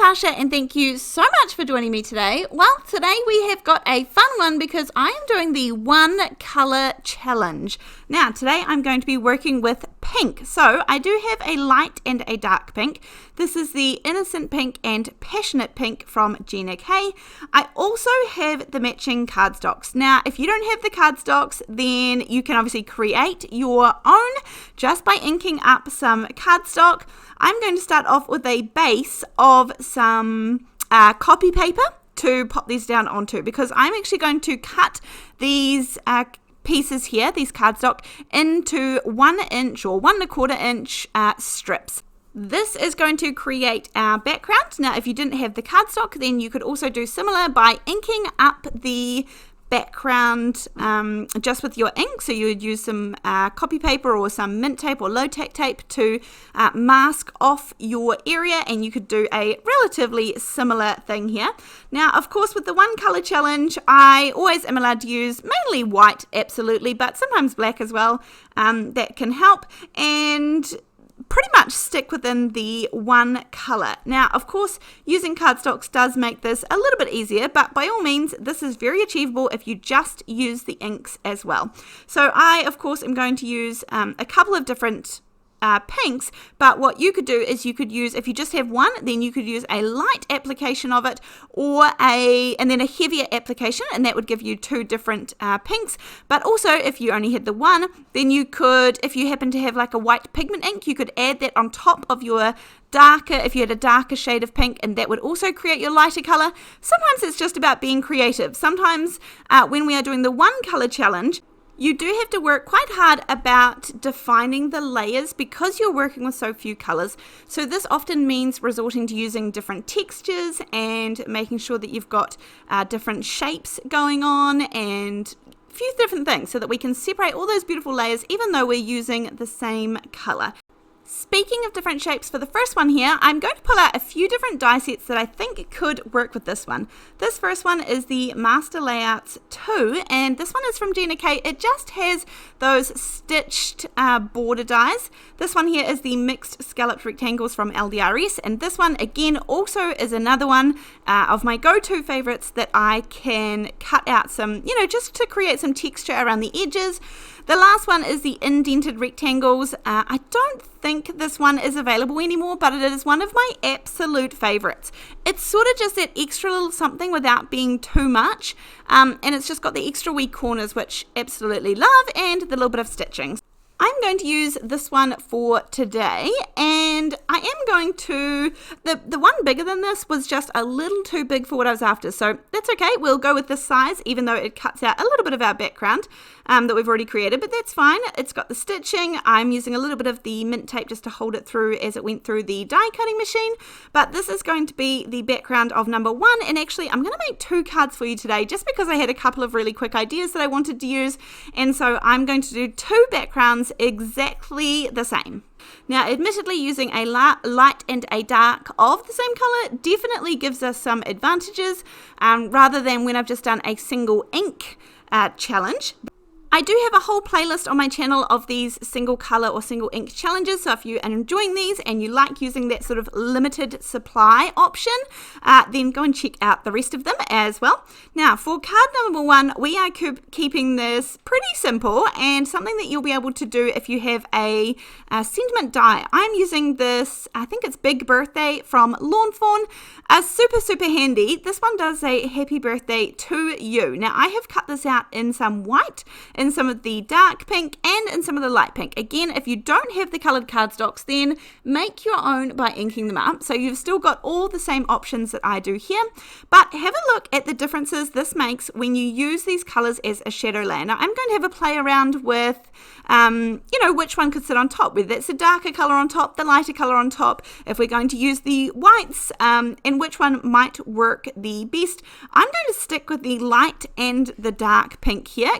Natasha, and thank you so much for joining me today. Well, today we have got a fun one because I am doing the one colour challenge. Now, today I'm going to be working with pink. So I do have a light and a dark pink. This is the Innocent Pink and Passionate Pink from Gina K. I also have the matching cardstocks. Now, if you don't have the cardstocks, then you can obviously create your own just by inking up some cardstock. I'm going to start off with a base of some copy paper to pop these down onto, because I'm actually going to cut these pieces here, these cardstock, into 1 inch or 1 1/4 inch strips. This is going to create our background. Now, if you didn't have the cardstock, then you could also do similar by inking up the background just with your ink. So you would use some copy paper or some mint tape or low-tack tape to mask off your area, and you could do a relatively similar thing here. Now, of course, with the one color challenge, I always am allowed to use mainly white, absolutely, but sometimes black as well. That can help, and pretty much stick within the one color. Now, of course, using cardstocks does make this a little bit easier, but by all means, this is very achievable if you just use the inks as well. So I, of course, am going to use a couple of different pinks, but what you could do is you could use, if you just have one, then you could use a light application of it and then a heavier application, and that would give you 2 different pinks. But also, if you only had the one, then you could, if you happen to have like a white pigment ink, you could add that on top of your darker, if you had a darker shade of pink, and that would also create your lighter color. Sometimes it's just about being creative. Sometimes when we are doing the one color challenge, you do have to work quite hard about defining the layers because you're working with so few colors. So this often means resorting to using different textures and making sure that you've got different shapes going on and a few different things so that we can separate all those beautiful layers even though we're using the same color. Speaking of different shapes, for the first one here, I'm going to pull out a few different die sets that I think could work with this one. This first one is the Master Layouts 2, and this one is from Gina K. It just has those stitched border dies. This one here is the Mixed Scalloped Rectangles from LDRS, and this one, again, also is another one of my go-to favorites that I can cut out some, just to create some texture around the edges. The last one is the Indented Rectangles. I don't think this one is available anymore, but it is one of my absolute favorites. It's sort of just that extra little something without being too much, and it's just got the extra wee corners, which absolutely love, and the little bit of stitching. I'm going to use this one for today, and I am going to, the one bigger than this was just a little too big for what I was after, so that's okay. We'll go with this size, even though it cuts out a little bit of our background that we've already created, but that's fine. It's got the stitching. I'm using a little bit of the mint tape just to hold it through as it went through the die cutting machine, but this is going to be the background of number 1, and actually I'm going to make 2 cards for you today just because I had a couple of really quick ideas that I wanted to use, and so I'm going to do 2 backgrounds exactly the same. Now, admittedly, using a light and a dark of the same color definitely gives us some advantages rather than when I've just done a single ink challenge. I do have a whole playlist on my channel of these single color or single ink challenges, so if you are enjoying these and you like using that sort of limited supply option, then go and check out the rest of them as well. Now, for card number 1, we are keeping this pretty simple and something that you'll be able to do if you have a sentiment die. I'm using this, I think it's Big Birthday from Fawn. Super handy. This one does say happy birthday to you. Now, I have cut this out in some white, in some of the dark pink, and in some of the light pink. Again, if you don't have the colored cardstocks, then make your own by inking them up. So you've still got all the same options that I do here, but have a look at the differences this makes when you use these colors as a shadow layer. Now, I'm going to have a play around with, which one could sit on top, whether it's the darker color on top, the lighter color on top, if we're going to use the whites, and which one might work the best. I'm going to stick with the light and the dark pink here.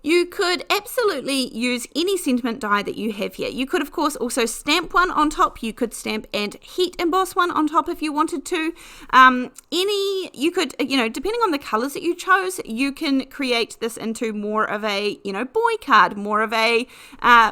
You could absolutely use any sentiment die that you have here. You could, of course, also stamp one on top. You could stamp and heat emboss one on top if you wanted to. You could, depending on the colors that you chose, you can create this into more of a, boy card, more of a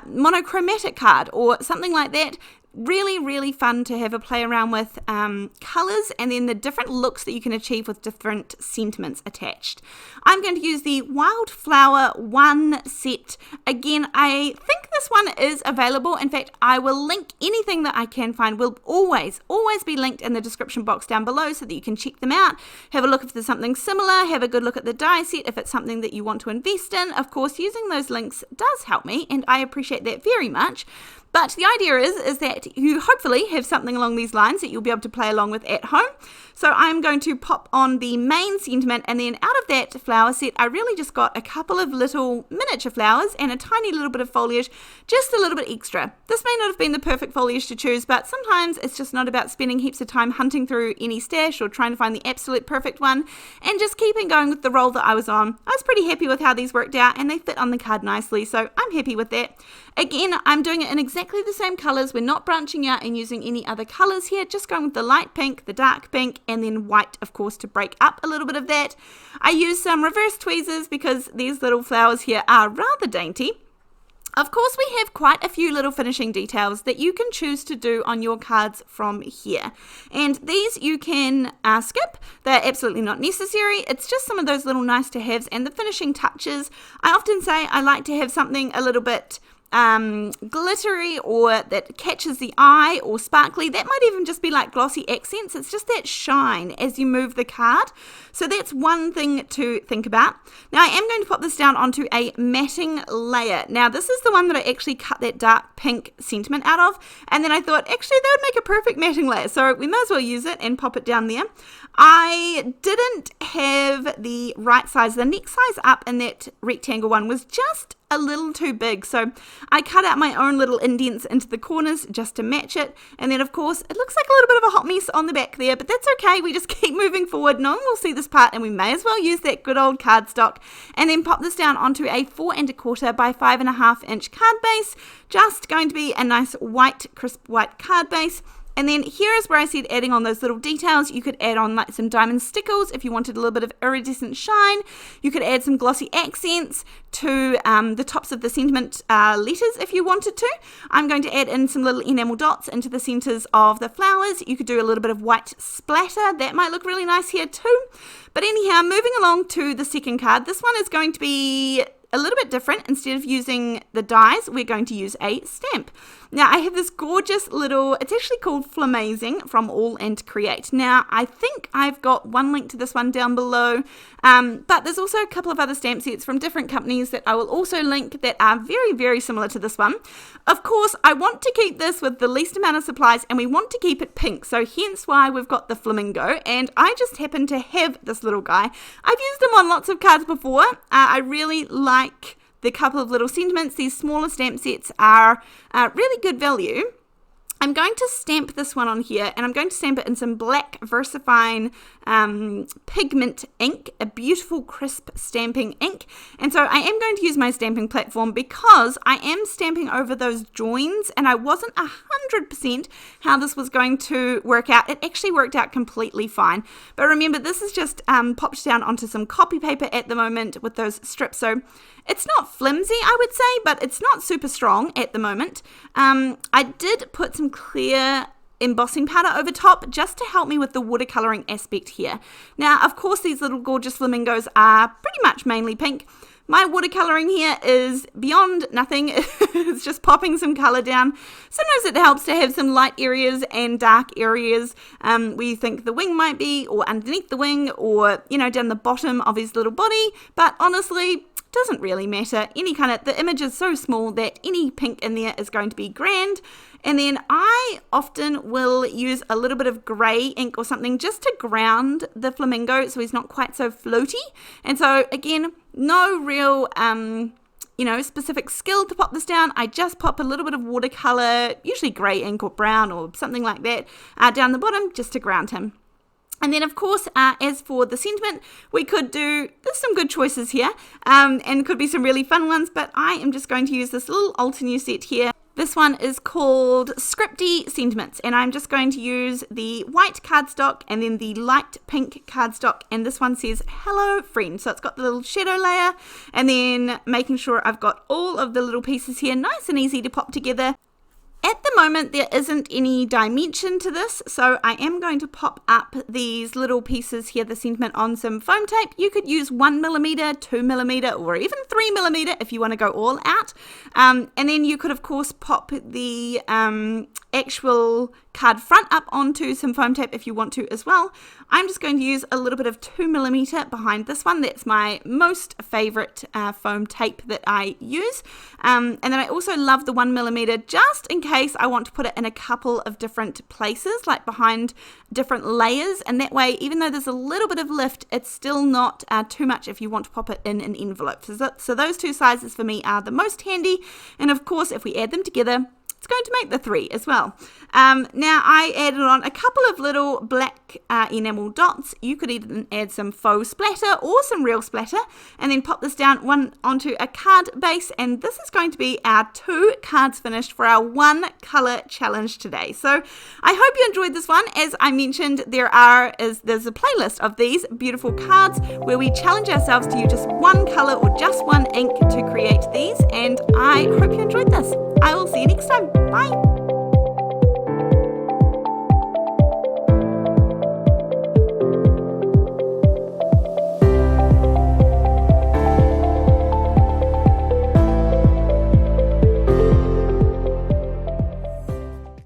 monochromatic card or something like that. really, really fun to have a play around with colours and then the different looks that you can achieve with different sentiments attached. I'm going to use the Wildflower 1 set. Again, I think this one is available. In fact, I will link anything that I can find. Will always be linked in the description box down below so that you can check them out. Have a look if there's something similar. Have a good look at the die set if it's something that you want to invest in. Of course, using those links does help me, and I appreciate that very much. But the idea is that you hopefully have something along these lines that you'll be able to play along with at home. So I'm going to pop on the main sentiment, and then out of that flower set, I really just got a couple of little miniature flowers and a tiny little bit of foliage, just a little bit extra. This may not have been the perfect foliage to choose, but sometimes it's just not about spending heaps of time hunting through any stash or trying to find the absolute perfect one, and just keeping going with the roll that I was on. I was pretty happy with how these worked out, and they fit on the card nicely, so I'm happy with that. Again, I'm doing it in exactly the same colours. We're not branching out and using any other colours here, just going with the light pink, the dark pink, and then white, of course, to break up a little bit of that. I used some reverse tweezers because these little flowers here are rather dainty. Of course, we have quite a few little finishing details that you can choose to do on your cards from here. And these you can skip. They're absolutely not necessary. It's just some of those little nice to haves and the finishing touches. I often say I like to have something a little bit glittery or that catches the eye or sparkly. That might even just be like glossy accents. It's just that shine as you move the card. So that's one thing to think about. Now I am going to pop this down onto a matting layer. Now this is the one that I actually cut that dark pink sentiment out of, and then I thought actually that would make a perfect matting layer, so we might as well use it and pop it down there. I didn't have the right size. The next size up in that rectangle one was just a little too big, so I cut out my own little indents into the corners just to match it. And then of course it looks like a little bit of a hot mess on the back there, but that's okay. We just keep moving forward. No one will see this part, and we may as well use that good old cardstock and then pop this down onto a 4 1/4 by 5.5 inch card base. Just going to be a nice white, crisp white card base. And then here is where I said adding on those little details. You could add on like some diamond stickles if you wanted a little bit of iridescent shine. You could add some glossy accents to the tops of the sentiment letters if you wanted to. I'm going to add in some little enamel dots into the centers of the flowers. You could do a little bit of white splatter. That might look really nice here too. But anyhow, moving along to the second card, this one is going to be a little bit different. Instead of using the dies, we're going to use a stamp. Now I have this gorgeous little, it's actually called Flamazing from AALL and Create. Now I think I've got one link to this one down below, but there's also a couple of other stamp sets from different companies that I will also link that are very, very similar to this one. Of course, I want to keep this with the least amount of supplies, and we want to keep it pink, so hence why we've got the flamingo, and I just happen to have this little guy. I've used him on lots of cards before. I really like the couple of little sentiments. These smaller stamp sets are really good value. I'm going to stamp this one on here, and I'm going to stamp it in some black VersaFine pigment ink, a beautiful crisp stamping ink. And so I am going to use my stamping platform because I am stamping over those joins, and I wasn't 100% how this was going to work out. It actually worked out completely fine. But remember, this is just popped down onto some copy paper at the moment with those strips. So it's not flimsy, I would say, but it's not super strong at the moment. I did put some clear embossing powder over top just to help me with the watercoloring aspect here. Now, of course, these little gorgeous flamingos are pretty much mainly pink. My watercoloring here is beyond nothing. It's just popping some color down. Sometimes it helps to have some light areas and dark areas where you think the wing might be, or underneath the wing, or, you know, down the bottom of his little body. But honestly, doesn't really matter. The image is so small that any pink in there is going to be grand. And then I often will use a little bit of grey ink or something just to ground the flamingo so he's not quite so floaty. And so again, no real specific skill to pop this down. I just pop a little bit of watercolor, usually grey ink or brown or something like that, down the bottom just to ground him. And then, of course, as for the sentiment, there's some good choices here, and could be some really fun ones, but I am just going to use this little Altenew set here. This one is called Scripty Sentiments, and I'm just going to use the white cardstock and then the light pink cardstock, and this one says Hello Friend. So it's got the little shadow layer, and then making sure I've got all of the little pieces here nice and easy to pop together. At the moment, there isn't any dimension to this, so I am going to pop up these little pieces here, the sentiment, on some foam tape. You could use 1mm, 2mm, or even 3mm if you want to go all out. And then you could, of course, pop the actual card front up onto some foam tape if you want to as well. I'm just going to use a little bit of 2mm behind this one. That's my most favorite foam tape that I use. And then I also love the 1mm just in case I want to put it in a couple of different places, like behind different layers, and that way, even though there's a little bit of lift, it's still not too much if you want to pop it in an envelope. So those two sizes for me are the most handy, and of course if we add them together, it's going to make the 3 as well. Now I added on a couple of little black enamel dots. You could even add some faux splatter or some real splatter, and then pop this down onto a card base, and this is going to be our 2 cards finished for our 1 color challenge today. So I hope you enjoyed this one. As I mentioned, there's a playlist of these beautiful cards where we challenge ourselves to use just 1 color or just 1 ink to create these, and I hope you enjoyed this. I will see you next time. Bye.